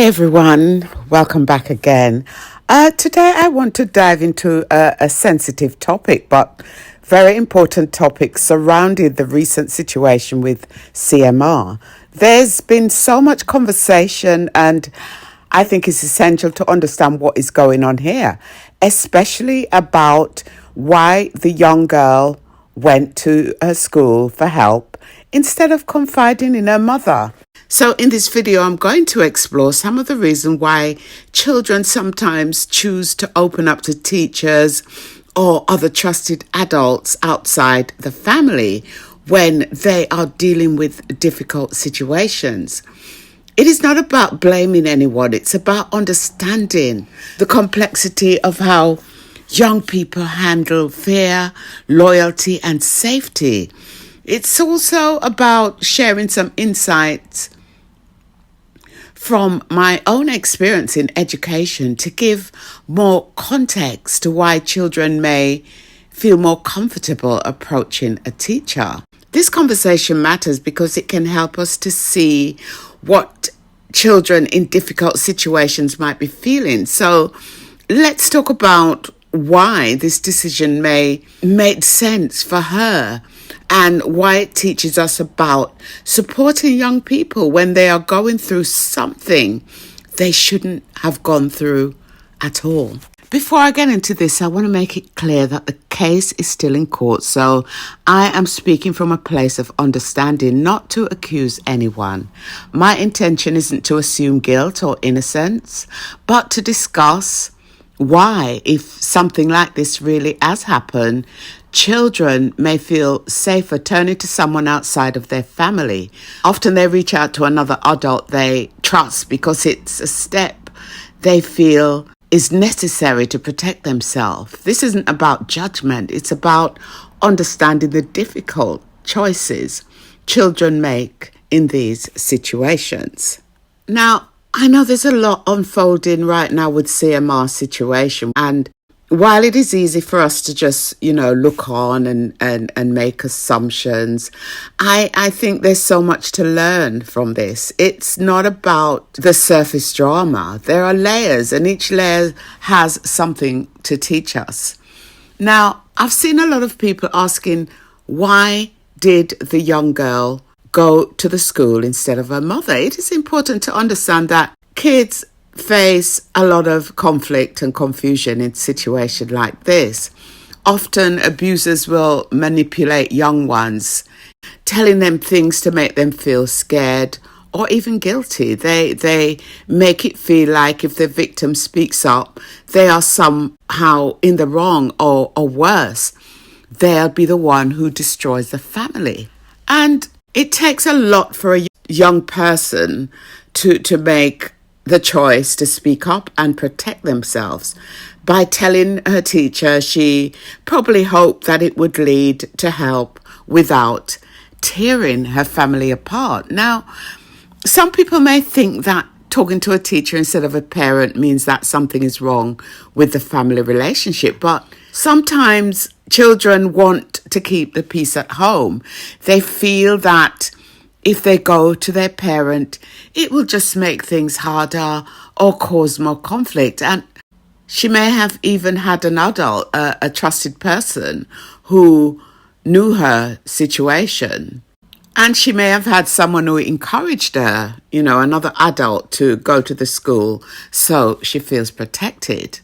everyone, welcome back again. Today I want to dive into a sensitive topic, but very important topic surrounding the recent situation with CMR. There's been so much conversation, and I think it's essential to understand what is going on here, especially about why the young girl went to her school for help instead of confiding in her mother. So in this video, I'm going to explore some of the reasons why children sometimes choose to open up to teachers or other trusted adults outside the family when they are dealing with difficult situations. It is not about blaming anyone. It's about understanding the complexity of how young people handle fear, loyalty, and safety. It's also about sharing some insights from my own experience in education to give more context to why children may feel more comfortable approaching a teacher. This conversation matters because it can help us to see what children in difficult situations might be feeling. So let's talk about why this decision may make sense for her and why it teaches us about supporting young people when they are going through something they shouldn't have gone through at all. Before I get into this, I want to make it clear that the case is still in court, so I am speaking from a place of understanding, not to accuse anyone. My intention isn't to assume guilt or innocence, but to discuss why, if something like this really has happened, children may feel safer turning to someone outside of their family. Often they reach out to another adult they trust because it's a step they feel is necessary to protect themselves. This isn't about judgment. It's about understanding the difficult choices children make in these situations. Now, I know there's a lot unfolding right now with CMR situation, and while it is easy for us to just, look on and make assumptions, I think there's so much to learn from this. It's not about the surface drama. There are layers, and each layer has something to teach us. Now, I've seen a lot of people asking, why did the young girl go to the school instead of her mother? It is important to understand that kids face a lot of conflict and confusion in situations like this. Often abusers will manipulate young ones, telling them things to make them feel scared or even guilty. They make it feel like if the victim speaks up, they are somehow in the wrong, or worse, they'll be the one who destroys the family. And it takes a lot for a young person to make the choice to speak up and protect themselves. By telling her teacher, she probably hoped that it would lead to help without tearing her family apart. Now, some people may think that talking to a teacher instead of a parent means that something is wrong with the family relationship, but sometimes children want to keep the peace at home. They feel that if they go to their parent, it will just make things harder or cause more conflict. And she may have even had an adult, a trusted person who knew her situation. And she may have had someone who encouraged her, another adult, to go to the school so she feels protected.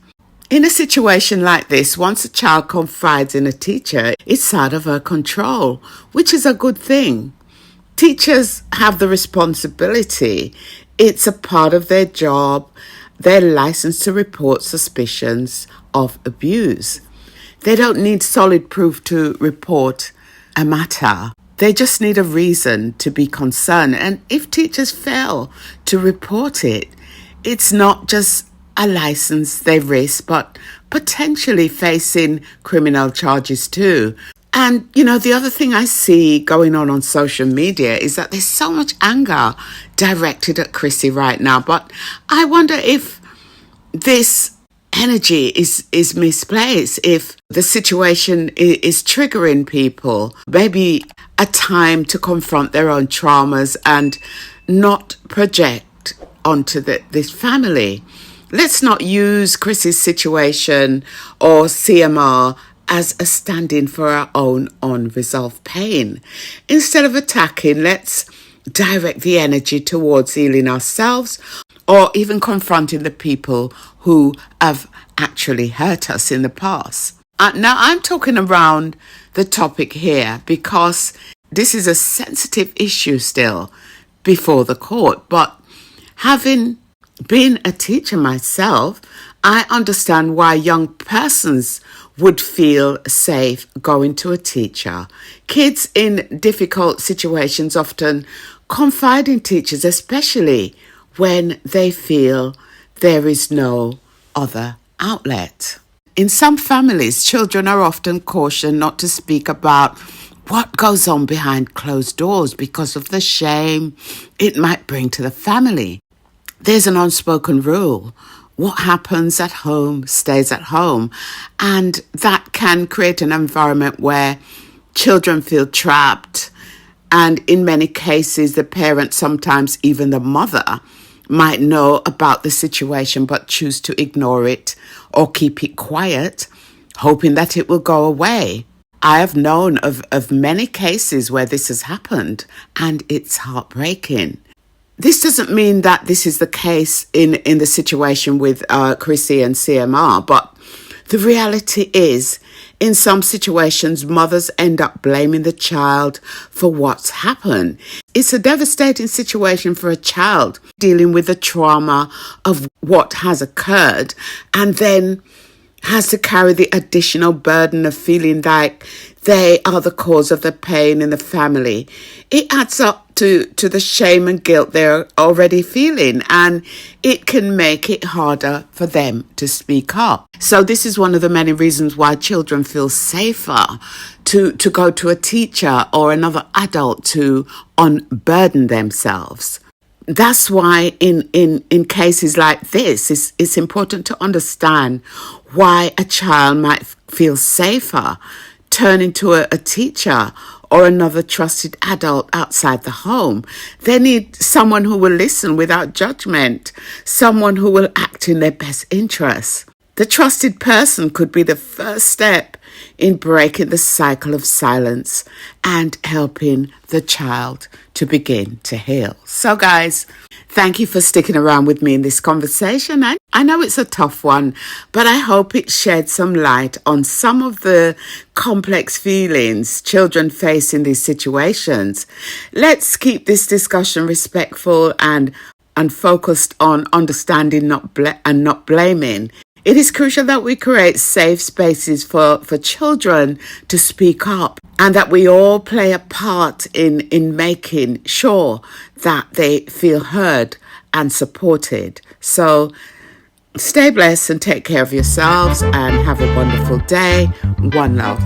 In a situation like this, once a child confides in a teacher, it's out of her control, which is a good thing. Teachers have the responsibility. It's a part of their job. They're licensed to report suspicions of abuse. They don't need solid proof to report a matter. They just need a reason to be concerned. And if teachers fail to report it, it's not just a license they risk, but potentially facing criminal charges too. And, the other thing I see going on social media is that there's so much anger directed at Chrissy right now. But I wonder if this energy is misplaced, if the situation is triggering people. Maybe a time to confront their own traumas and not project onto this family. Let's not use Chris's situation or CMR as a stand-in for our own unresolved pain. Instead of attacking, let's direct the energy towards healing ourselves or even confronting the people who have actually hurt us in the past. Now, I'm talking around the topic here because this is a sensitive issue still before the court. But having been a teacher myself, I understand why young persons would feel safe going to a teacher. Kids in difficult situations often confide in teachers, especially when they feel there is no other outlet. In some families, children are often cautioned not to speak about what goes on behind closed doors because of the shame it might bring to the family. There's an unspoken rule. What happens at home stays at home. And that can create an environment where children feel trapped. And in many cases, the parent, sometimes even the mother, might know about the situation but choose to ignore it or keep it quiet, hoping that it will go away. I have known of many cases where this has happened, and it's heartbreaking. This doesn't mean that this is the case in the situation with Chrissy and CMR, but the reality is, in some situations, mothers end up blaming the child for what's happened. It's a devastating situation for a child dealing with the trauma of what has occurred and then has to carry the additional burden of feeling like they are the cause of the pain in the family. It adds up to the shame and guilt they're already feeling, and it can make it harder for them to speak up. So this is one of the many reasons why children feel safer to go to a teacher or another adult to unburden themselves. That's why in cases like this, it's important to understand why a child might feel safer turning to a teacher or another trusted adult outside the home. They need someone who will listen without judgment, someone who will act in their best interests. The trusted person could be the first step in breaking the cycle of silence and helping the child to begin to heal. So guys, thank you for sticking around with me in this conversation. I know it's a tough one, but I hope it shed some light on some of the complex feelings children face in these situations. Let's keep this discussion respectful and focused on understanding and not blaming. It is crucial that we create safe spaces for children to speak up and that we all play a part in making sure that they feel heard and supported. So stay blessed and take care of yourselves and have a wonderful day. One love.